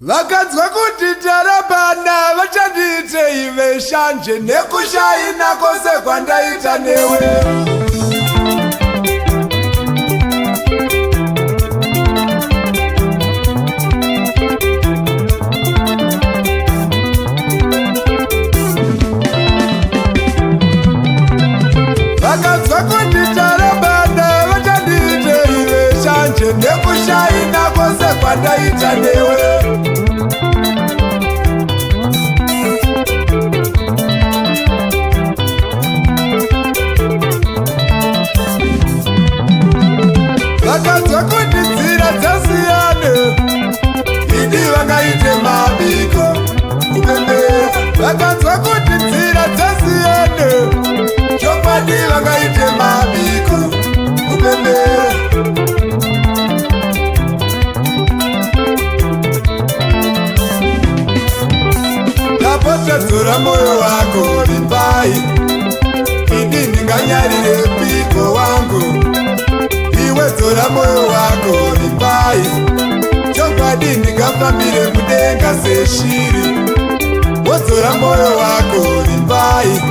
Vakanzwa kuti tarabana vachanditei veshanje nekushaina kwose kwandaita newe. Vakanzwa kuti tarabana vachanditei veshanje nekushaina kwose kwandaita newe. Vakanzwa kuti nzira dzasiyane, ini vakaite mabiko kupembera. Vakanzwa kuti nzira dzasiyane, chokwadi vakaite mabiko kupembera. Ndapotadzura moyo wako rimbai, ini ndinganyarire biko wangu. Dzora moyo wako rimbai, chokwadi ndingafambire mudenga seshiri. Wodzora moyo wako rimbai,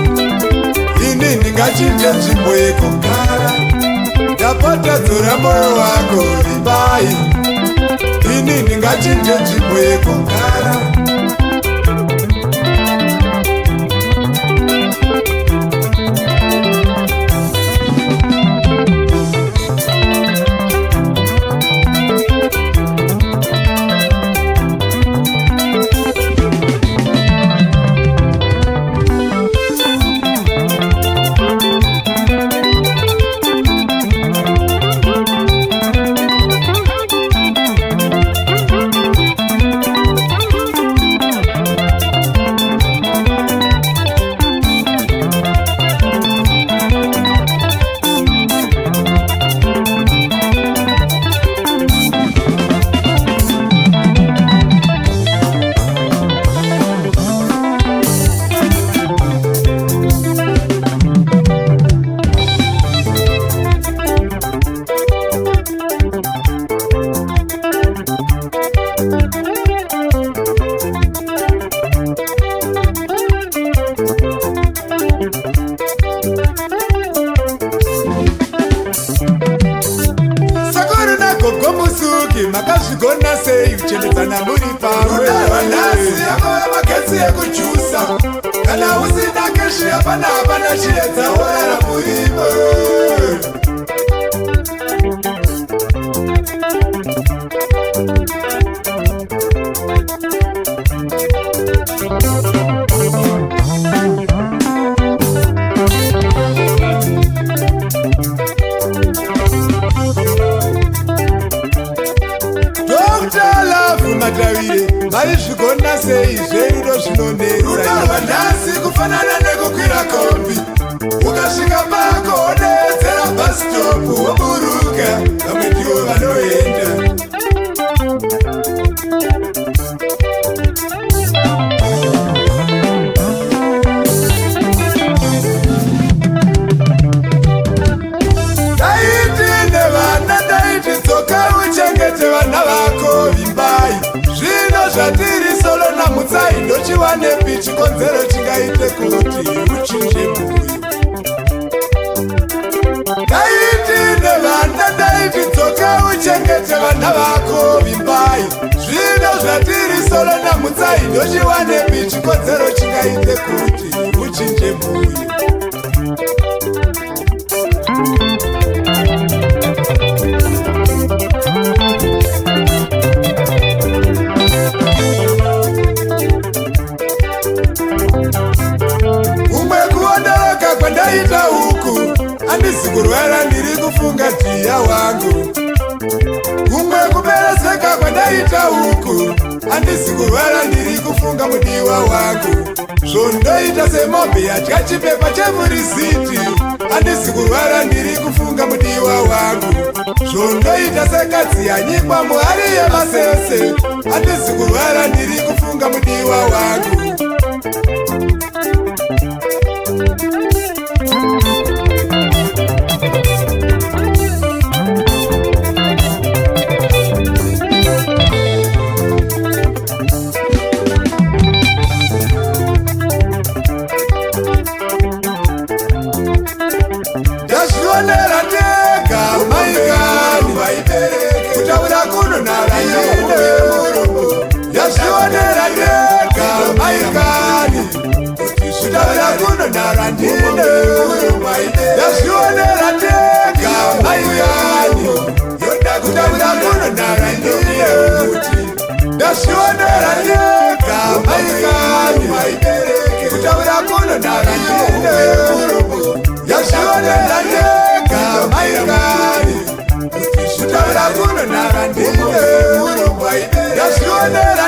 ini ndingachinje nzvimbo yekugara. Ndapota dzora moyo wako rimbai, ini ndingachinje nzvimbo yekugara. Makazvigona sei kuchenedzana muri pamwe? Runasi yako magetsi ekujusa, kana usina keshi hapana chiedza worara murimo. Maizvigona sei zverudo zvinonetsa? Rudo rwanhasi kufanana nekukwira kombi. Ukasvika pako wodedzera bhasitopu woburuka, vamwe ndivo vanoenda. Daiti nevana, daiti dzoka uchengete vana vako vimbai. Zvatiri solo namutsai ndochiwanepi chikonzero chingaite kuti uchinje mbuyu. Daiti nevana, daiti dzoka uchengete vana vako vimbai. Zvino zvatiri solo namutsai ndochiwanepi chikonzero chingaite kuti uchinje mbuyu. Kwandaita huku, handisi kurwara ndiri kufunga dhiya wangu. Kumwe kuperezeka kwandaita huku, handisi kurwara ndiri kufunga mudiwa wangu. Zvondoita semombe yadya chipepa chemurisiti, handisi kurwara ndiri kufunga mudiwa wangu. Zvondoita sekadzi yanyikwa muhari yemasese, handisi kurwara ndiri kufunga mudiwa wangu. Yashionera nyega maikani kutaura kuno narandine Yashionera nyega maikani kutaura kuno narandine Yashionera